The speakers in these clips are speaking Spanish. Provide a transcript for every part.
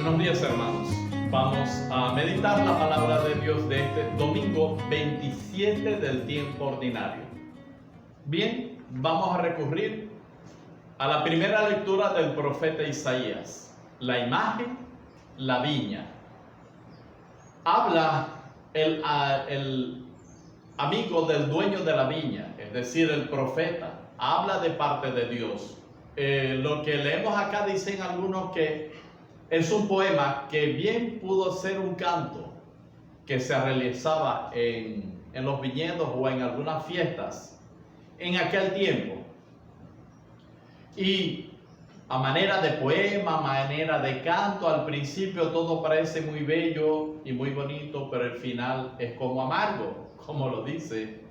Buenos días, hermanos. Vamos a meditar la palabra de Dios de este domingo 27 del tiempo ordinario. Bien, vamos a recurrir a la primera lectura del profeta Isaías. La imagen, la viña. Habla el amigo del dueño de la viña, es decir, el profeta. Habla de parte de Dios. Lo que leemos acá dicen algunos que es un poema que bien pudo ser un canto que se realizaba en los viñedos o en algunas fiestas en aquel tiempo. Y a manera de poema, a manera de canto, al principio todo parece muy bello y muy bonito, pero el final es como amargo, como lo dice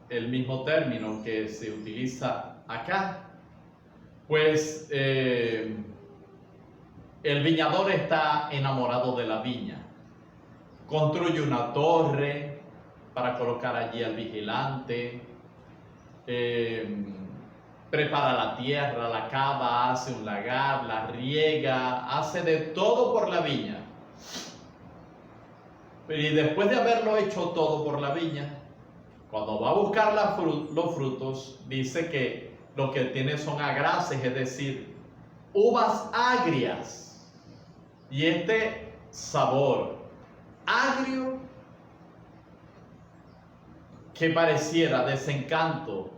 el mismo término que se utiliza acá. Pues el viñador está enamorado de la viña. Construye una torre para colocar allí al vigilante. Prepara la tierra, la cava, hace un lagar, la riega, hace de todo por la viña. Y después de haberlo hecho todo por la viña, cuando va a buscar los frutos, dice que lo que tiene son agraces, es decir, uvas agrias. Y este sabor agrio que pareciera desencanto,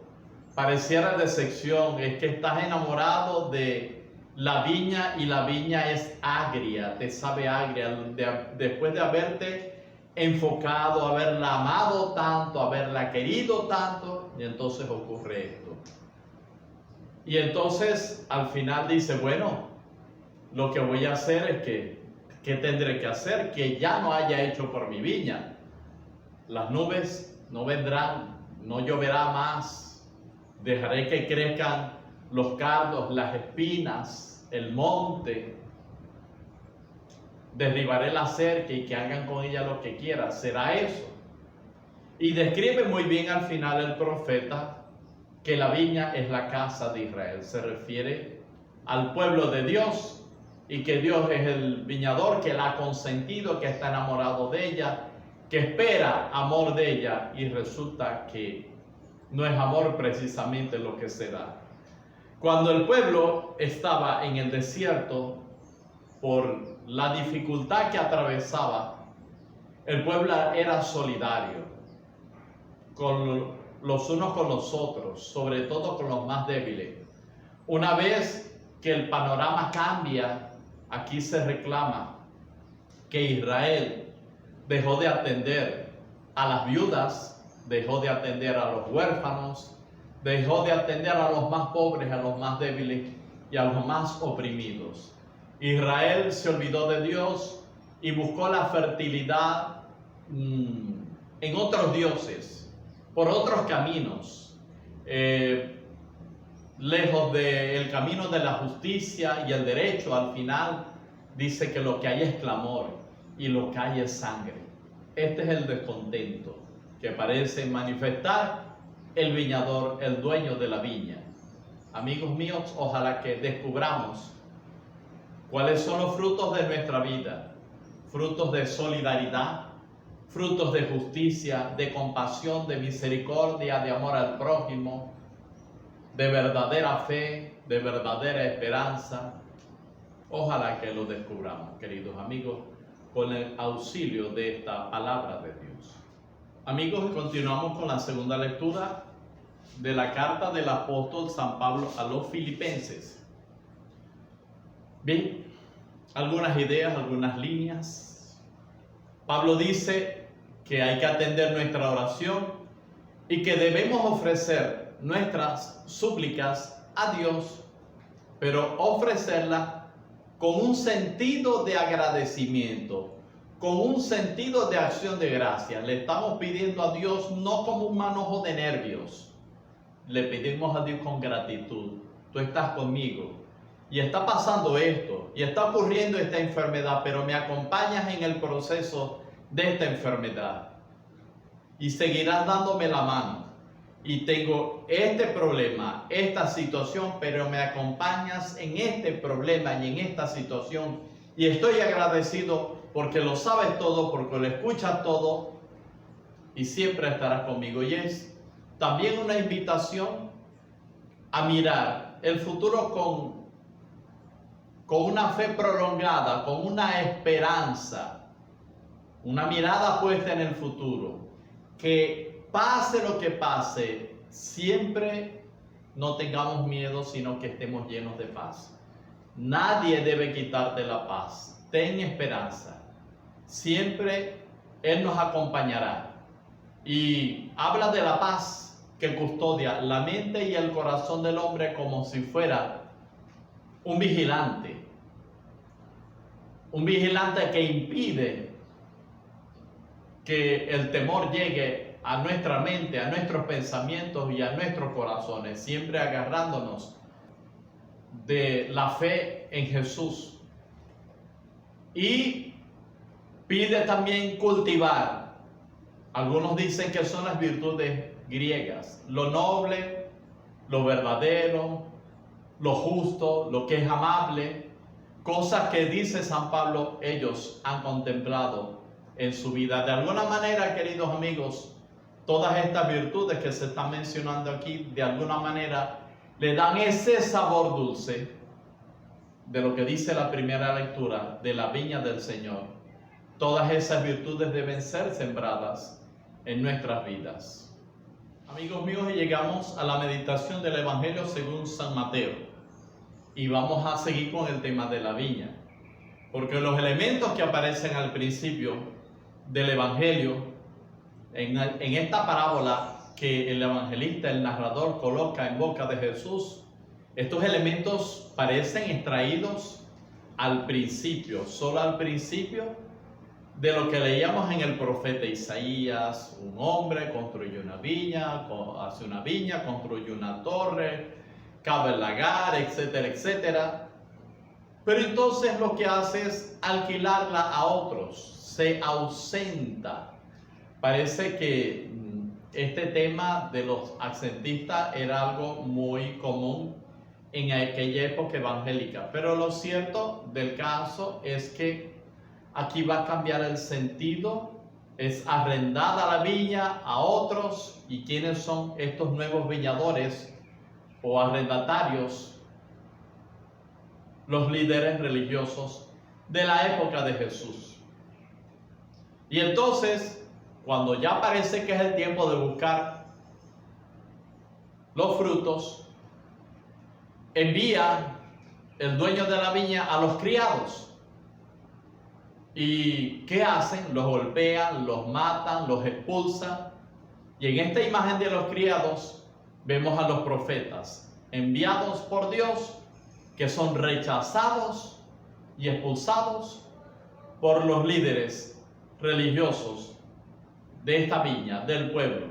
pareciera decepción, es que estás enamorado de la viña y la viña es agria, te sabe agria, después de haberte enfocado, haberla amado tanto, haberla querido tanto, y entonces ocurre esto. Y entonces al final dice, bueno, lo que voy a hacer es ¿qué tendré que hacer? Que ya no haya hecho por mi viña. Las nubes no vendrán, no lloverá más. Dejaré que crezcan los cardos, las espinas, el monte. Derribaré la cerca y que hagan con ella lo que quieran. Será eso. Y describe muy bien al final el profeta que la viña es la casa de Israel. Se refiere al pueblo de Dios. Y que Dios es el viñador que la ha consentido, que está enamorado de ella, que espera amor de ella, y resulta que no es amor precisamente lo que se da. Cuando el pueblo estaba en el desierto, por la dificultad que atravesaba, el pueblo era solidario con los unos con los otros, sobre todo con los más débiles. Una vez que el panorama cambia, aquí se reclama que Israel dejó de atender a las viudas, dejó de atender a los huérfanos, dejó de atender a los más pobres, a los más débiles y a los más oprimidos. Israel se olvidó de Dios y buscó la fertilidad en otros dioses, por otros caminos, lejos del camino de la justicia y el derecho. Al final dice que lo que hay es clamor y lo que hay es sangre. Este es el descontento que parece manifestar el viñador, el dueño de la viña. Amigos míos, ojalá que descubramos cuáles son los frutos de nuestra vida, frutos de solidaridad, frutos de justicia, de compasión, de misericordia, de amor al prójimo, de verdadera fe, de verdadera esperanza. Ojalá que lo descubramos, queridos amigos, con el auxilio de esta palabra de Dios. Amigos, continuamos con la segunda lectura de la carta del apóstol San Pablo a los Filipenses. Bien, algunas ideas, algunas líneas. Pablo dice que hay que atender nuestra oración y que debemos ofrecer nuestras súplicas a Dios, pero ofrecerlas con un sentido de agradecimiento, con un sentido de acción de gracias. Le estamos pidiendo a Dios no como un manojo de nervios, le pedimos a Dios con gratitud. Tú estás conmigo y está pasando esto y está ocurriendo esta enfermedad, pero me acompañas en el proceso de esta enfermedad y seguirás dándome la mano. Y tengo este problema, esta situación, pero me acompañas en este problema y en esta situación Y estoy agradecido porque lo sabes todo, porque lo escuchas todo y siempre estarás conmigo. Y es también una invitación a mirar el futuro con una fe prolongada, con una esperanza, una mirada puesta en el futuro. Que pase lo que pase, siempre no tengamos miedo, sino que estemos llenos de paz. Nadie debe quitarte la paz. Ten esperanza. Siempre Él nos acompañará. Y habla de la paz que custodia la mente y el corazón del hombre como si fuera un vigilante. Un vigilante que impide que el temor llegue a nuestra mente, a nuestros pensamientos y a nuestros corazones, siempre agarrándonos de la fe en Jesús. Y pide también cultivar, algunos dicen que son las virtudes griegas, lo noble, lo verdadero, lo justo, lo que es amable, cosas que dice San Pablo ellos han contemplado en su vida. De alguna manera, queridos amigos, todas estas virtudes que se están mencionando aquí, de alguna manera, le dan ese sabor dulce de lo que dice la primera lectura de la viña del Señor. Todas esas virtudes deben ser sembradas en nuestras vidas. Amigos míos, y llegamos a la meditación del Evangelio según San Mateo. Y vamos a seguir con el tema de la viña. Porque los elementos que aparecen al principio del Evangelio, en esta parábola que el evangelista, el narrador, coloca en boca de Jesús, estos elementos parecen extraídos al principio, solo al principio de lo que leíamos en el profeta Isaías. Un hombre construye una viña, hace una viña, construye una torre, cava el lagar, etcétera, etcétera. Pero entonces lo que hace es alquilarla a otros, se ausenta. Parece que este tema de los absentistas era algo muy común en aquella época evangélica. Pero lo cierto del caso es que aquí va a cambiar el sentido. Es arrendada la viña a otros. ¿Y quiénes son estos nuevos viñadores o arrendatarios? Los líderes religiosos de la época de Jesús. Y entonces, cuando ya parece que es el tiempo de buscar los frutos, envía el dueño de la viña a los criados. ¿Y qué hacen? Los golpean, los matan, los expulsan. Y en esta imagen de los criados vemos a los profetas enviados por Dios, que son rechazados y expulsados por los líderes religiosos de esta viña, del pueblo.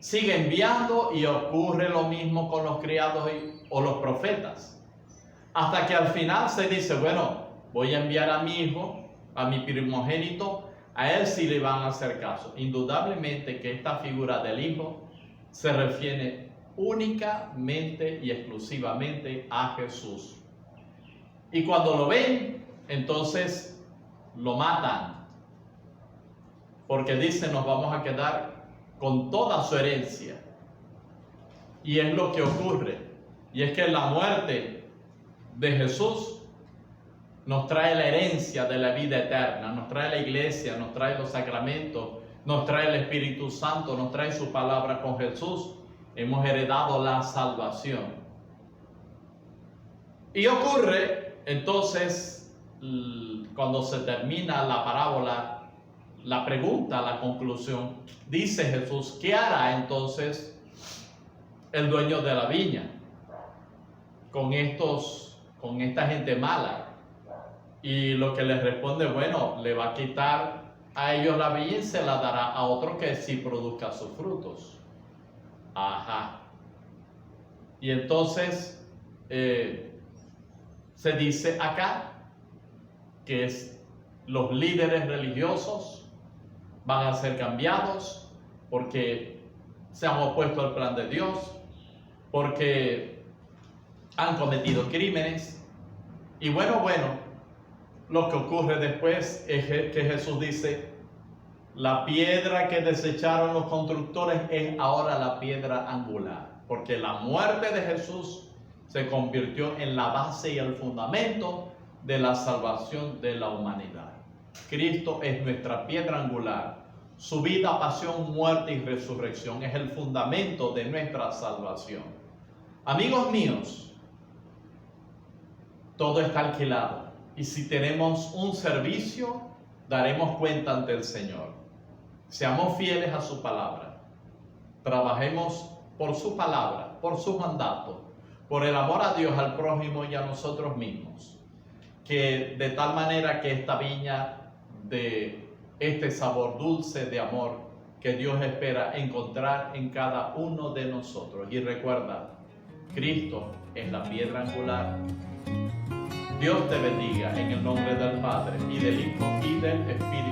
Sigue enviando y ocurre lo mismo con los criados o los profetas. Hasta que al final se dice, bueno, voy a enviar a mi hijo, a mi primogénito, a él sí le van a hacer caso. Indudablemente que esta figura del hijo se refiere únicamente y exclusivamente a Jesús. Y cuando lo ven, entonces lo matan. Porque dicen, nos vamos a quedar con toda su herencia. Y es lo que ocurre. Y es que la muerte de Jesús nos trae la herencia de la vida eterna, nos trae la iglesia, nos trae los sacramentos, nos trae el Espíritu Santo, nos trae su palabra. Con Jesús hemos heredado la salvación. Y ocurre entonces, cuando se termina la parábola, la pregunta, la conclusión, dice Jesús, ¿qué hará entonces el dueño de la viña con esta gente mala? Y lo que les responde, bueno, le va a quitar a ellos la viña y se la dará a otro que sí produzca sus frutos. Ajá. Y entonces se dice acá que los líderes religiosos van a ser cambiados porque se han opuesto al plan de Dios, porque han cometido crímenes. Y bueno, lo que ocurre después es que Jesús dice, la piedra que desecharon los constructores es ahora la piedra angular, porque la muerte de Jesús se convirtió en la base y el fundamento de la salvación de la humanidad. Cristo es nuestra piedra angular. Su vida, pasión, muerte y resurrección es el fundamento de nuestra salvación. Amigos míos, todo está alquilado. Y si tenemos un servicio, daremos cuenta ante el Señor. Seamos fieles a su palabra. Trabajemos por su palabra, por su mandato, por el amor a Dios, al prójimo y a nosotros mismos. Que de tal manera que esta viña de este sabor dulce de amor que Dios espera encontrar en cada uno de nosotros. Y recuerda, Cristo es la piedra angular. Dios te bendiga en el nombre del Padre, y del Hijo, y del Espíritu